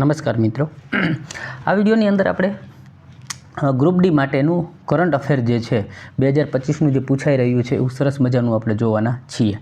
નમસ્કાર મિત્રો, આ વિડીયોની અંદર આપણે ગ્રુપ ડી માટેનું કરંટ અફેર જે છે 2025નું જે પૂછાઈ રહ્યું છે એવું સરસ મજાનું આપણે જોવાના છીએ.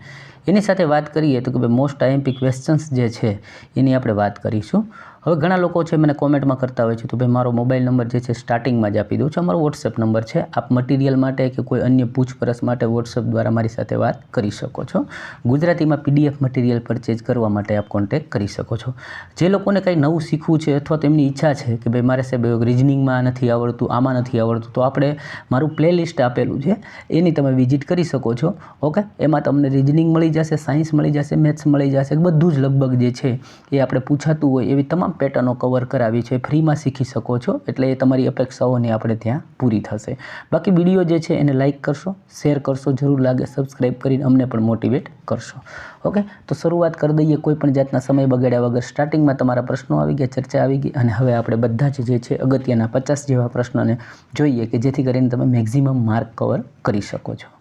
એની સાથે વાત કરીએ તો કે ભાઈ મોસ્ટ આઈએમપી ક્વેશ્ચન્સ જે છે એની આપણે વાત કરીશું. હવે ઘણા લોકો છે મને કોમેન્ટમાં કરતા હોય છે તો ભાઈ મારો મોબાઈલ નંબર જે છે સ્ટાર્ટિંગમાં જ આપી દઉં છું, અમારો વોટ્સએપ નંબર છે. આપ મટીરિયલ માટે કે કોઈ અન્ય પૂછપરછ માટે વોટ્સએપ દ્વારા મારી સાથે વાત કરી શકો છો. ગુજરાતીમાં પીડીએફ મટીરિયલ પરચેજ કરવા માટે આપ કોન્ટેક્ટ કરી શકો છો. જે લોકોને કંઈ નવું શીખવું છે અથવા તેમની ઈચ્છા છે કે ભાઈ મારે સાહેબ રિઝનિંગમાં નથી આવડતું, આમાં નથી આવડતું, તો આપણે મારું પ્લેલિસ્ટ આપેલું છે એની તમે વિઝિટ કરી શકો છો. ઓકે, એમાં તમને રિઝનિંગ મળી જશે, સાયન્સ મળી જશે, મેથ્સ મળી જશે, બધું જ લગભગ જે છે એ આપણે પૂછાતું હોય એવી તમામ પેટર્નો કવર કરાવી છે. ફ્રીમાં શીખી શકો છો, એટલે એ તમારી અપેક્ષાઓને આપણે ત્યાં પૂરી થશે. બાકી વિડીયો જે છે એને લાઇક કરશો, શેર કરશો, જરૂર લાગે સબસ્ક્રાઈબ કરીને અમને પણ મોટિવેટ કરશો. ઓકે, તો શરૂઆત કરી દઈએ કોઈ પણ જાતના સમય બગાડ્યા વગર. સ્ટાર્ટિંગમાં તમારા પ્રશ્નો આવી ગયા, ચર્ચા આવી ગઈ, અને હવે આપણે બધા જ જે છે અગત્યના 50 જેવા પ્રશ્નોને જોઈએ કે જેથી કરીને તમે મેક્ઝિમમ માર્ક કવર કરી શકો છો.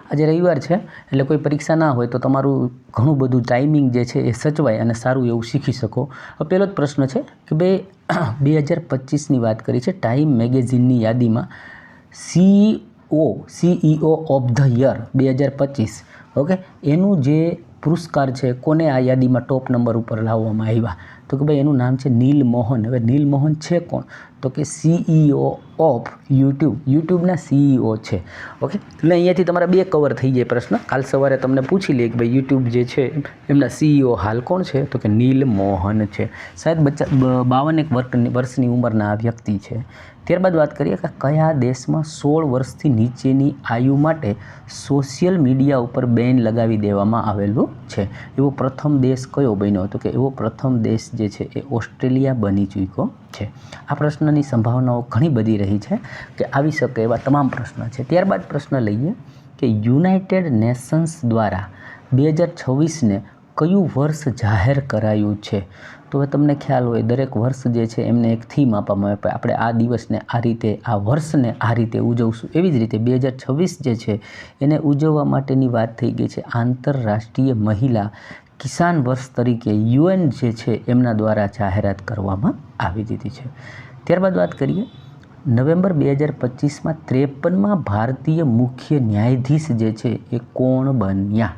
આજે રવિવાર છે એટલે કોઈ પરીક્ષા ના હોય તો તમારું ઘણું બધું ટાઈમિંગ જે છે એ સચવાય અને સારું એવું શીખી શકો. પહેલો જ પ્રશ્ન છે કે ભાઈ 2025ની વાત કરી છે. ટાઈમ મેગેઝિનની યાદીમાં CEO of the year 2025, okay, એનું જે પુરસ્કાર છે કોને આ યાદીમાં ટોપ નંબર ઉપર લાવવામાં આવ્યા? તો કે ભાઈ એનું નામ છે નીલ મોહન. હવે નીલ મોહન છે કોણ? તો કે CEO ઓફ યુટ્યુબના CEO છે. ઓકે, એટલે અહીંયાથી તમારા બે કવર થઈ જાય પ્રશ્ન. કાલ સવારે તમને પૂછી લે કે ભાઈ યુટ્યુબ જે છે એમના CEO હાલ કોણ છે? તો કે નીલ મોહન છે. શાયદ 52 વર્ષની ઉંમરના આ વ્યક્તિ છે. ત્યારબાદ વાત કરીએ કે કયા દેશમાં 16 વર્ષથી નીચેની આયુ માટે સોશિયલ મીડિયા ઉપર બેન લગાવી દેવામાં આવેલું છે? એવો પ્રથમ દેશ કયો બન્યો? તો કે એવો પ્રથમ દેશ જે છે એ ઓસ્ટ્રેલિયા બની ચૂક્યો છે. આ પ્રશ્નની સંભાવનાઓ ઘણી બધી રહી છે કે આવી શકે એવા તમામ પ્રશ્ન છે. ત્યારબાદ પ્રશ્ન લઈએ કે યુનાઇટેડ નેશન્સ દ્વારા 2026ને કયું વર્ષ જાહેર કરાયું છે? તો હવે તમને ખ્યાલ હોય દરેક વર્ષ જે છે એમને એક થીમ આપવામાં આવે, આપણે આ દિવસને આ રીતે, આ વર્ષને આ રીતે ઉજવશું. એવી જ રીતે 2026 જે છે એને ઉજવવા માટેની વાત થઈ ગઈ છે આંતરરાષ્ટ્રીય મહિલા કિસાન વર્ષ તરીકે UN જે છે એમના દ્વારા જાહેરાત કરવામાં આવી દીધી છે. ત્યારબાદ વાત કરીએ નવેમ્બર 2025માં 53માં ભારતીય મુખ્ય ન્યાયાધીશ જે છે એ કોણ બન્યા?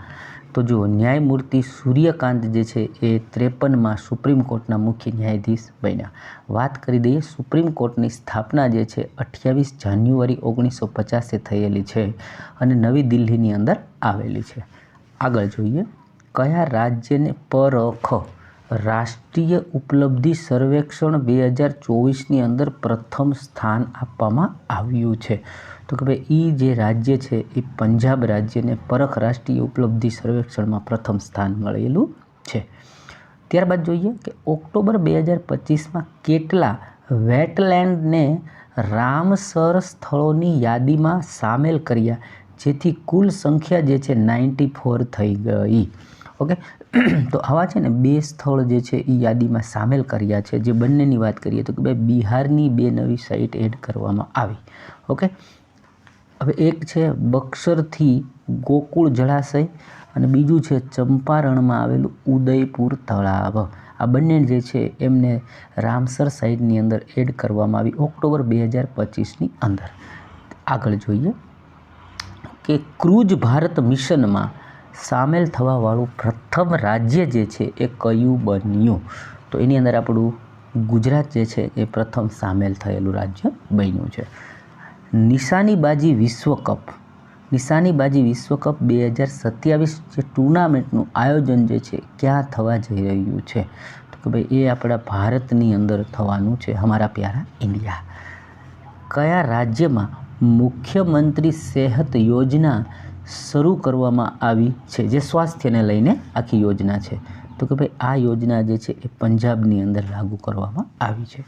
તો જો ન્યાયમૂર્તિ સૂર્યકાંત જે છે એ 53માં સુપ્રીમ કોર્ટના મુખ્ય ન્યાયાધીશ બન્યા. વાત કરી દઈએ સુપ્રીમ કોર્ટની સ્થાપના જે છે 28 જાન્યુઆરી 1950 થયેલી છે અને નવી દિલ્હીની અંદર આવેલી છે. આગળ જોઈએ કયા રાજ્યને પરખ રાષ્ટ્રીય ઉપલબ્ધિ સર્વેક્ષણ 2024ની અંદર પ્રથમ સ્થાન આપવામાં આવ્યું છે? તો કે ભાઈ એ જે રાજ્ય છે એ પંજાબ રાજ્યને પરખ રાષ્ટ્રીય ઉપલબ્ધિ સર્વેક્ષણમાં પ્રથમ સ્થાન મળેલું છે. ત્યારબાદ જોઈએ કે ઓક્ટોબર 2025માં કેટલા વેટલેન્ડને રામસર સ્થળોની યાદીમાં સામેલ કર્યા જેથી કુલ સંખ્યા જે છે 94 થઈ ગઈ? ઓકે, તો આવા છે ને બે સ્થળ જે છે એ યાદીમાં સામેલ કર્યા છે. જે બંનેની વાત કરીએ તો કે ભાઈ બિહારની બે નવી સાઇટ એડ કરવામાં આવી. ઓકે, હવે એક છે બક્સરથી ગોકુળ જળાશય અને બીજું છે ચંપારણમાં આવેલું ઉદયપુર તળાવ. આ બંને જે છે એમને રામસર સાઇટની અંદર એડ કરવામાં આવી ઓક્ટોબર 2025ની અંદર. આગળ જોઈએ કે ક્રૂઝ ભારત મિશનમાં સામેલ થવાવાળું પ્રથમ રાજ્ય જે છે એ કયું બન્યું? તો એની અંદર આપણું ગુજરાત જે છે એ પ્રથમ સામેલ થયેલું રાજ્ય બન્યું છે. નિશાનીબાજી વિશ્વકપ 2027 જે ટુર્નામેન્ટનું આયોજન જે છે ક્યાં થવા જઈ રહ્યું છે? તો કે ભાઈ એ આપણા ભારતની અંદર થવાનું છે, હમારા પ્યારા ઇન્ડિયા. કયા રાજ્યમાં મુખ્યમંત્રી સેહત યોજના શરૂ કરવામાં આવી છે? જે સ્વાસ્થ્યને લઈને આખી યોજના છે. તો કે ભાઈ આ યોજના જે છે એ પંજાબની અંદર લાગુ કરવામાં આવી છે.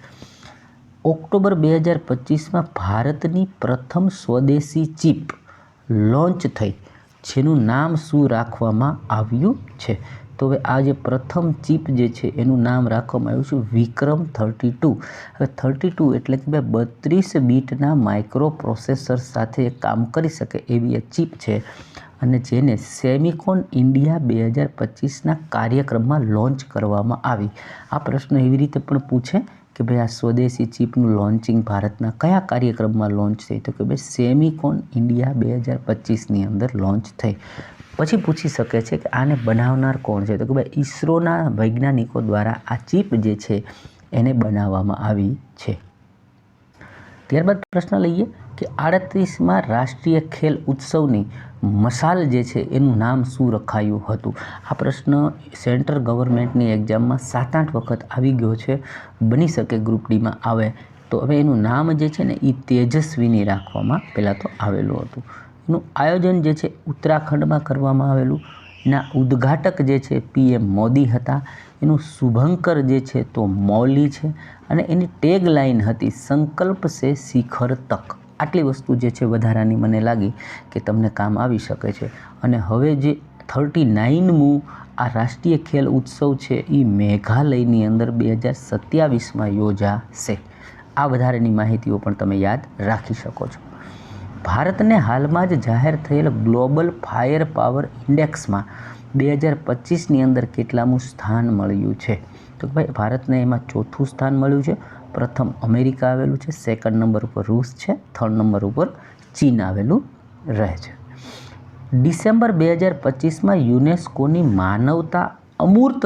ઓક્ટોબર 2025માં ભારતની પ્રથમ સ્વદેશી ચિપ લોન્ચ થઈ જેનું નામ શું રાખવામાં આવ્યું છે? તો હવે આ જે પ્રથમ ચિપ જે છે એનું નામ રાખવામાં આવ્યું છે વિક્રમ 32. હવે 32 એટલે કે ભાઈ 32 બીટના માઇક્રો પ્રોસેસર સાથે કામ કરી શકે એવી એક ચિપ છે અને જેને સેમિકોન ઇન્ડિયા 2025ના કાર્યક્રમમાં લોન્ચ કરવામાં આવી. આ પ્રશ્ન એવી રીતે પણ પૂછે કે ભાઈ આ સ્વદેશી ચીપનું લોન્ચિંગ ભારતના કયા કાર્યક્રમમાં લોન્ચ થઈ, તો કે ભાઈ સેમિકોન ઇન્ડિયા 2025ની અંદર લોન્ચ થઈ. પછી પૂછી શકે છે કે આને બનાવનાર કોણ છે, તો કે ભાઈ ઈસરોના વૈજ્ઞાનિકો દ્વારા આ ચીપ જે છે એને બનાવવામાં આવી છે. ત્યારબાદ પ્રશ્ન લઈએ કે 38માં રાષ્ટ્રીય ખેલ ઉત્સવની મશાલ જે છે એનું નામ શું રખાયું હતું. આ પ્રશ્ન સેન્ટ્રલ ગવર્મેન્ટની એક્ઝામમાં 7-8 વખત આવી ગયો છે, બની શકે ગ્રુપ ડીમાં આવે. તો હવે એનું નામ જે છે ને એ તેજસ્વીની રાખવામાં પહેલાં તો આવેલું હતું. એનું આયોજન જે છે ઉત્તરાખંડમાં કરવામાં આવેલું. એના ઉદ્ઘાટક જે છે PM મોદી હતા. એનું શુભંકર જે છે તો મૌલી છે અને એની ટેગ લાઇન હતી સંકલ્પ સે શિખર તક. આટલી વસ્તુ જે છે વધારાની મને લાગી કે તમને કામ આવી શકે છે. અને હવે જે 39મું આ રાષ્ટ્રીય ખેલ ઉત્સવ છે એ મેઘાલયની અંદર 2027માં યોજાશે. આ વધારાની માહિતીઓ પણ તમે યાદ રાખી શકો છો. ભારતને હાલમાં જ જાહેર થયેલ ગ્લોબલ ફાયર પાવર ઇન્ડેક્સમાં 2025ની અંદર કેટલામું સ્થાન મળ્યું છે, તો ભાઈ ભારતને એમાં 4થું સ્થાન મળ્યું છે. પ્રથમ અમેરિકા આવેલું છે, 2nd નંબર ઉપર રૂસ છે, 3rd નંબર ઉપર ચીન આવેલું રહે છે. ડિસેમ્બર 2025માં યુનેસ્કોની માનવતા અમૂર્ત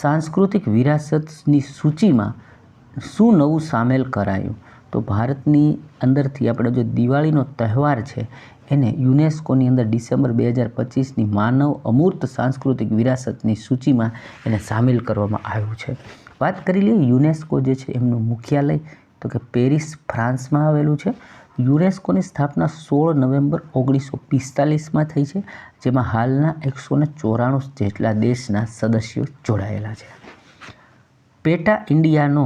સાંસ્કૃતિક વિરાસતની સૂચિમાં શું નવું સામેલ કરાયું. તો ભારતની અંદરથી આપણે જો દિવાળીનો તહેવાર છે એને યુનેસ્કોની અંદર ડિસેમ્બર 2025ની માનવ અમૂર્ત સાંસ્કૃતિક વિરાસતની સૂચિમાં એને સામેલ કરવામાં આવ્યું છે. વાત કરી લઈએ યુનેસ્કો જે છે એમનું મુખ્યાલય તો કે પેરિસ ફ્રાન્સમાં આવેલું છે. યુનેસ્કોની સ્થાપના 16 નવેમ્બર 1945માં થઈ છે, જેમાં હાલના 194 જેટલા દેશના સદસ્યો જોડાયેલા છે. પેટા ઇન્ડિયાનો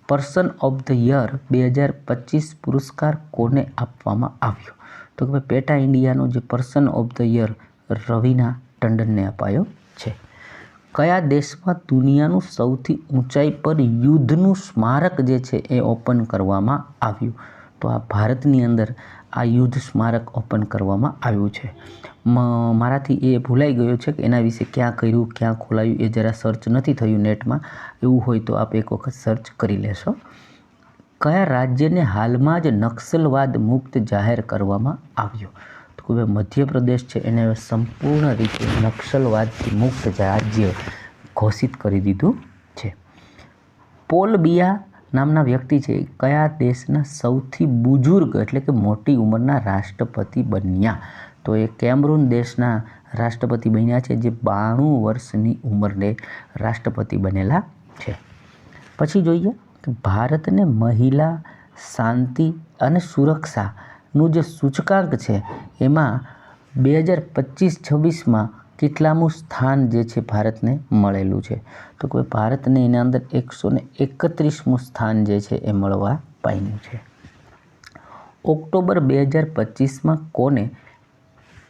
પર્સન ઓફ ધ યર 2025 પુરસ્કાર કોને આપવામાં આવ્યો, તો કે ભાઈ પેટા ઇન્ડિયાનો જે person of the year Raveena ટંડનને અપાયો છે. કયા દેશમાં દુનિયાનું સૌથી ઊંચાઈ પર યુદ્ધનું સ્મારક જે છે એ ઓપન કરવામાં આવ્યું, તો આ ભારતની અંદર આ યુદ્ધ સ્મારક ઓપન કરવામાં આવ્યું છે. મારાથી એ ભૂલાઈ ગયો છે કે એના વિશે ક્યાં કર્યું, ક્યાં ખોલાયું, એ જરા સર્ચ નથી થયું નેટમાં. એવું હોય તો આપ એક વખત સર્ચ કરી લેશો. કયા રાજ્યને હાલમાં જ નક્સલવાદ મુક્ત જાહેર કરવામાં આવ્યો, તો કે મધ્યપ્રદેશ છે એને સંપૂર્ણ રીતે નક્સલવાદથી મુક્ત રાજ્ય ઘોષિત કરી દીધું છે. પોલ બિયા નામના વ્યક્તિ છે કયા દેશના સૌથી બુજુર્ગ એટલે કે મોટી ઉંમરના રાષ્ટ્રપતિ બન્યા, તો એ કેમરૂન દેશના રાષ્ટ્રપતિ બન્યા છે, જે 92 વર્ષની ઉંમરે રાષ્ટ્રપતિ બનેલા છે. પછી જોઈએ કે ભારતને મહિલા શાંતિ અને સુરક્ષાનું જે સૂચકાંક છે એમાં 2025-26માં કેટલામું સ્થાન જે છે ભારતને મળેલું છે, તો કે ભારતને એના અંદર 131મું સ્થાન જે છે એ મળવા પામ્યું છે. ઓક્ટોબર 2025માં કોને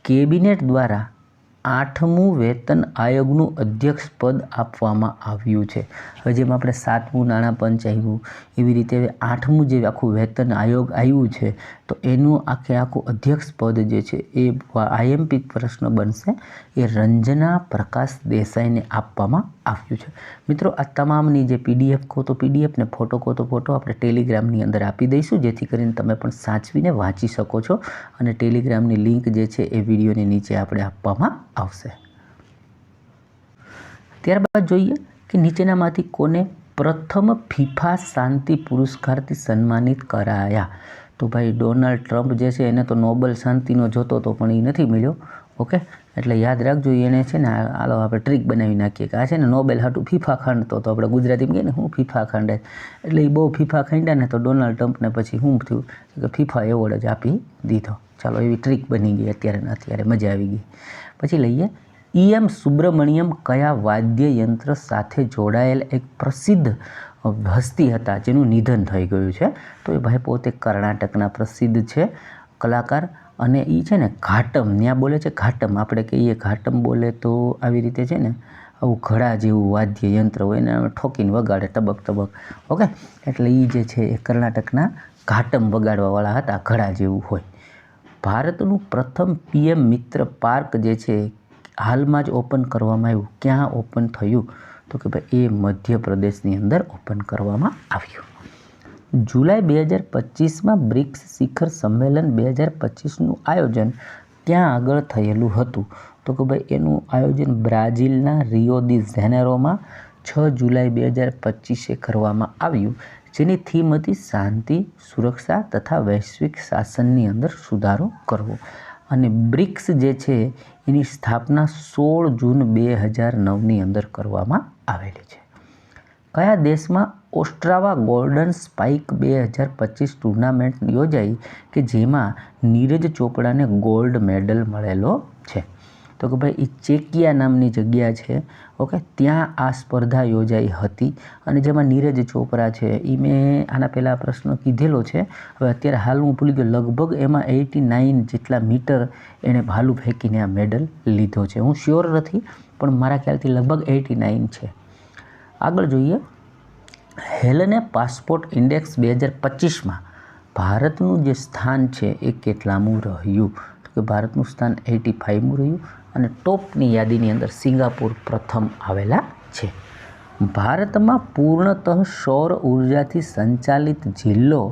કેબિનેટ દ્વારા 8મું વેતન આયોગનું અધ્યક્ષ પદ આપવામાં આવ્યું છે. હવે જેમ આપણે 7મું નાણાં પંચ આવ્યું એવી રીતે હવે 8મું જે આખું વેતન આયોગ આવ્યું છે, તો એનું આખું અધ્યક્ષ પદ જે છે એ IMP પ્રશ્ન બનશે, એ રંજના પ્રકાશ દેસાઈને આપવામાં આવ્યું છે. મિત્રો આ તમામની જે PDF કહો તો PDF ને ફોટો કહો તો ફોટો આપણે ટેલિગ્રામની અંદર આપી દઈશું, જેથી કરીને તમે પણ સાચવીને વાંચી શકો છો. અને ટેલિગ્રામની લિંક જે છે એ વિડીયોની નીચે આપણે આપવામાં આવશે. ત્યારબાદ જોઈએ કે નીચેનામાંથી કોને પ્રથમ ફિફા શાંતિ પુરસ્કારથી સન્માનિત કરાયા, તો ભાઈ ડોનાલ્ડ ટ્રમ્પ જે છે એને તો નોબેલ શાંતિનો જોતો હતો પણ એ નથી મળ્યો. ઓકે, એટલે યાદ રાખજો એને છે ને હાલો આપણે ટ્રીક બનાવી નાખીએ કે આ છે ને નોબેલ હાટું ફીફા ખાંડતો તો આપણે ગુજરાતીમાં કહીએ ને હું ફીફા ખાંડે, એટલે એ બહુ ફીફા ખાંડ્યા ને તો ડોનાલ્ડ ટ્રમ્પને પછી શું થયું કે ફીફા એવોર્ડ જ આપી દીધો. ચાલો એવી ટ્રીક બની ગઈ અત્યારે મજા આવી ગઈ. પછી લઈએ EM સુબ્રમણ્યમ કયા વાદ્યયંત્ર સાથે જોડાયેલ એક પ્રસિદ્ધ હસ્તી હતા જેનું નિધન થઈ ગયું છે, તો એ ભાઈ પોતે કર્ણાટકના પ્રસિદ્ધ છે કલાકાર, અને એ છે ને ઘાટમ ત્યાં બોલે છે, ઘાટમ આપણે કહીએ ઘાટમ બોલે તો આવી રીતે છે ને આવું ઘડા જેવું વાદ્ય યંત્ર હોય ને ઠોકીને વગાડે ટબક ટબક. ઓકે, એટલે એ જે છે એ કર્ણાટકના ઘાટમ વગાડવાવાળા હતા, ઘડા જેવું હોય. ભારતનું પ્રથમ પીએમ મિત્ર પાર્ક જે છે હાલમાં જ ઓપન કરવામાં આવ્યું. ક્યાં ઓપન થયું? તો કે ભાઈ એ મધ્યપ્રદેશની અંદર ઓપન કરવામાં આવ્યું. જુલાઈ 2025માં બ્રિક્સ શિખર સંમેલન 2025નું આયોજન ક્યાં આગળ થયેલું હતું? તો કે ભાઈ એનું આયોજન બ્રાઝિલના રિયો દી જેનેરોમાં 6 જુલાઈ 2025એ કરવામાં આવ્યું, જેની થીમ હતી શાંતિ, સુરક્ષા તથા વૈશ્વિક શાસનની અંદર સુધારો કરવો. અને બ્રિક્સ જે છે એની સ્થાપના 16 જૂન 2009ની અંદર કરવામાં આવેલી છે. કયા દેશમાં ઓસ્ટ્રાવા ગોલ્ડન સ્પાઇક 2025 ટુર્નામેન્ટ યોજાઈ કે જેમાં નીરજ ચોપડાને ગોલ્ડ મેડલ મળેલો છે? તો કે ભાઈ એ ચેકિયા નામની જગ્યા છે. ઓકે, ત્યાં આ સ્પર્ધા યોજાઈ હતી અને જેમાં નીરજ ચોપરા છે એ મેં આના પહેલાં પ્રશ્ન કીધેલો છે. હવે અત્યારે હાલ હું ભૂલી ગયો, લગભગ એમાં 89 જેટલા મીટર એણે ભાલું ફેંકીને આ મેડલ લીધો છે. હું શ્યોર નથી પણ મારા ખ્યાલથી લગભગ 89 છે. આગળ જોઈએ, હેલને પાસપોર્ટ ઇન્ડેક્સ 2025માં ભારતનું જે સ્થાન છે એ કેટલામું રહ્યું? તો કે ભારતનું સ્થાન 85મું રહ્યું અને ટોપની યાદીની અંદર સિંગાપુર પ્રથમ આવેલા છે. ભારતમાં પૂર્ણતઃ સૌર ઉર્જાથી સંચાલિત જિલ્લો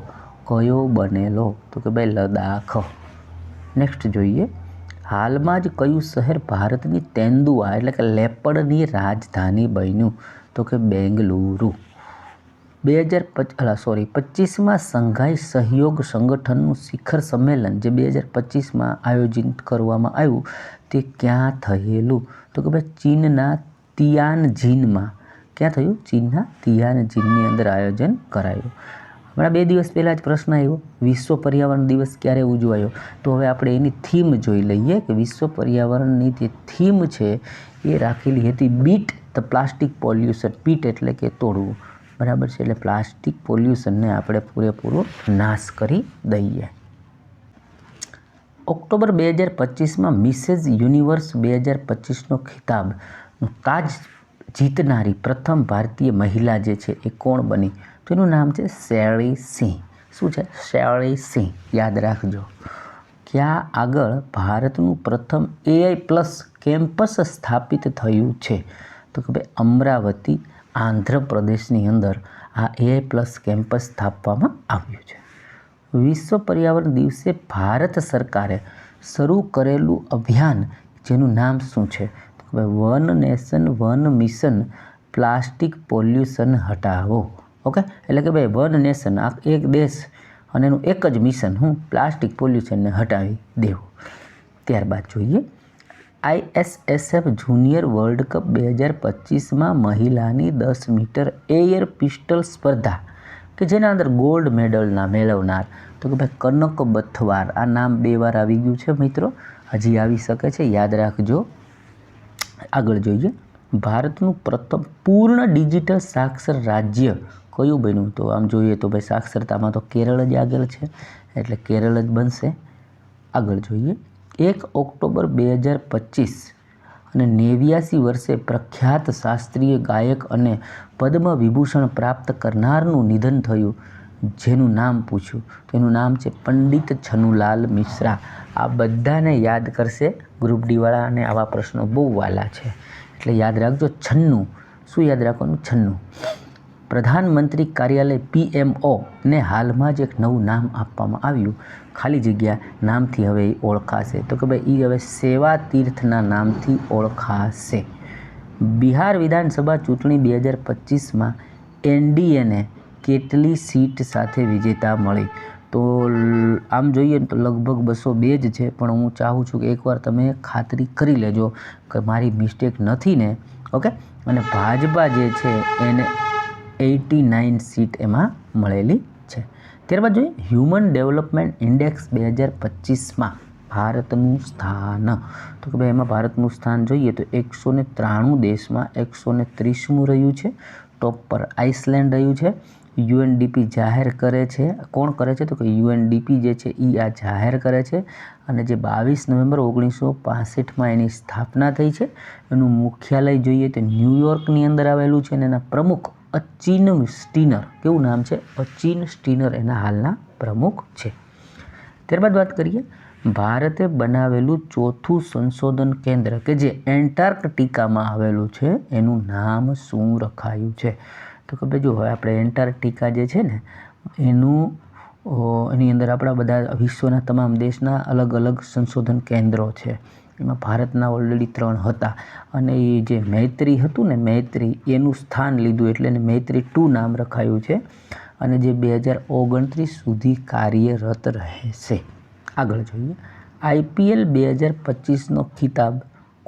કયો બનેલો? તો કે ભાઈ લદ્દાખ. નેક્સ્ટ જોઈએ, હાલમાં જ કયું શહેર ભારતની તેંદુઆ એટલે કે લેપડની રાજધાની બન્યું? તો કે બેંગલુરુ. 25માં સંઘાઈ સહયોગ સંગઠનનું શિખર સંમેલન જે 2025માં આયોજિત કરવામાં આવ્યું તે ક્યાં થયેલું? તો કે ભાઈ ચીનના તિયાનજિનમાં. ક્યાં થયું? ચીનના તિયાનજિનની અંદર આયોજન કરાયું. હમણાં 2 દિવસ પહેલાં જ પ્રશ્ન આવ્યો, વિશ્વ પર્યાવરણ દિવસ ક્યારે ઉજવાયો? તો હવે આપણે એની થીમ જોઈ લઈએ કે વિશ્વ પર્યાવરણની જે થીમ છે એ રાખેલી હતી bit the plastic pollution. Bit એટલે કે તોડવું, બરાબર છે. એટલે પ્લાસ્ટિક પોલ્યુશનને આપણે પૂરેપૂરો નાશ કરી દઈએ. ઓક્ટોબર 2025માં મિસેસ યુનિવર્સ 2025નો ખિતાબનો તાજ જીતનારી પ્રથમ ભારતીય મહિલા જે છે એ કોણ બની? તો એનું નામ છે શૈળી સિંહ. શું છે? શૈળી સિંહ. યાદ રાખજો. ક્યાં આગળ ભારતનું પ્રથમ AI+ કેમ્પસ સ્થાપિત થયું છે? તો કે ભાઈ અમરાવતી, આંધ્રપ્રદેશની અંદર આ AI+ કેમ્પસ સ્થાપવામાં આવ્યું છે. વિશ્વ પર્યાવરણ દિવસે ભારત સરકારે શરૂ કરેલું અભિયાન જેનું નામ શું છે? તો કે ભાઈ one nation one mission plastic pollution હટાવો. ઓકે, એટલે કે ભાઈ વન નેશન એક દેશ અને એનું એક જ મિશન, હું પ્લાસ્ટિક પોલ્યુશનને હટાવી દેવું. ત્યારબાદ જોઈએ, ISSF જુનિયર વર્લ્ડ કપ 2025માં મહિલાની 10 મીટર એર પિસ્ટલ સ્પર્ધા કે જેના અંદર ગોલ્ડ મેડલના મેળવનાર તો કે ભાઈ કનક બથવાર. આ નામ 2 વાર આવી ગયું છે મિત્રો, હજી આવી શકે છે, યાદ રાખજો. આગળ જોઈએ, ભારતનું પ્રથમ પૂર્ણ ડિજિટલ સાક્ષર રાજ્ય કયું બન્યું? તો આમ જોઈએ તો ભાઈ સાક્ષરતામાં તો કેરળ જ આગળ છે, એટલે કેરળ જ બનશે. આગળ જોઈએ, 1 ઓક્ટોબર 2025 અને 89 વર્ષે પ્રખ્યાત શાસ્ત્રીય ગાયક અને પદ્મ વિભૂષણ પ્રાપ્ત કરનારનું નિધન થયું, જેનું નામ પૂછ્યું તો એનું નામ છે પંડિત છનુલાલ મિશ્રા. આ બધાને યાદ કરશે ગ્રુપ ડી વાળા અને આવા પ્રશ્નો બહુ વાલા છે, એટલે યાદ રાખજો. 96. શું યાદ રાખવાનું? 96. પ્રધાનમંત્રી કાર્યાલય PMO ને હાલમાં જ એક નવું નામ આપવામાં આવ્યું, ખાલી જગ્યા નામથી હવે એ ઓળખાશે. તો કે ભાઈ એ હવે સેવા તીર્થના નામથી ઓળખાશે. બિહાર વિધાનસભા ચૂંટણી 2025માં NDAને કેટલી સીટ સાથે વિજેતા મળી? તો આમ જોઈએ તો લગભગ 202 જ છે, પણ હું ચાહું છું કે એકવાર તમે ખાતરી કરી લેજો કે મારી મિસ્ટેક નથી ને. ઓકે, અને ભાજપા જે છે એને 89 સીટ એમાં મળેલી છે. ત્યારબાદ જોઈએ, હ્યુમન ડેવલપમેન્ટ ઇન્ડેક્સ 2025માં ભારતનું સ્થાન. તો કે ભાઈ એમાં ભારતનું સ્થાન જોઈએ તો 193 દેશમાં 130મું રહ્યું છે. ટોપ પર આઇસલેન્ડ રહ્યું છે. UNDP જાહેર કરે છે. કોણ કરે છે? તો કે UNDP જે છે એ આ જાહેર કરે છે અને જે 22 નવેમ્બર 1965માં એની સ્થાપના થઈ છે. એનું મુખ્યાલય જોઈએ તો ન્યૂયોર્કની અંદર આવેલું છે અને એના પ્રમુખ અચિન સ્ટીનર. કેવું નામ છે? અચિન સ્ટીનર એના હાલના પ્રમુખ છે. ત્યારબાદ વાત કરીએ ભારતે બનાવેલું ચોથું સંશોધન કેન્દ્ર કે જે એન્ટાર્કટિકામાં આવેલું છે એનું નામ શું રખાયું છે? તો કે ભાઈ જો હવે આપણે એન્ટાર્કટિકા જે છે ને એની અંદર આપણા બધા વિશ્વના તમામ દેશના અલગ અલગ સંશોધન કેન્દ્રો છે. એમાં ભારતના ઓલરેડી 3 હતા અને એ જે મૈત્રી હતું ને મૈત્રી એનું સ્થાન લીધું એટલે એને મૈત્રી 2 નામ રખાયું છે અને જે 2029 સુધી કાર્યરત રહેશે. આગળ જોઈએ, IPL 2025નો ખિતાબ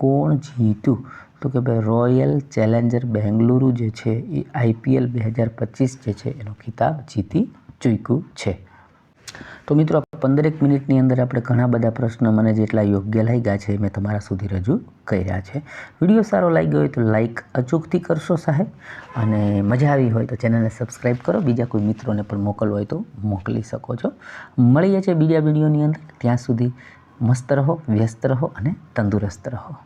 કોણ જીત્યું? તો કે ભાઈ રોયલ ચેલેન્જર બેંગલુરુ જે છે એ IPL 2025 જે છે એનો ખિતાબ જીતી ચૂક્યું છે. તો મિત્રો 15 મિનિટની અંદર આપણે ઘણા બધા પ્રશ્નો મને જેટલા યોગ્ય લાગ્યા છે મેં તમારા સુધી રજૂ કર્યા છે. વિડીયો સારો લાગ્યો હોય તો લાઈક અચૂકથી કરશો સાહેબ, અને મજા આવી હોય તો ચેનલને સબસ્ક્રાઈબ કરો. બીજા કોઈ મિત્રોને પણ મોકલવો હોય તો મોકલી શકો છો. મળીએ છીએ બીજા વિડીયોની અંદર. ત્યાં સુધી મસ્ત રહો, વ્યસ્ત રહો અને તંદુરસ્ત રહો.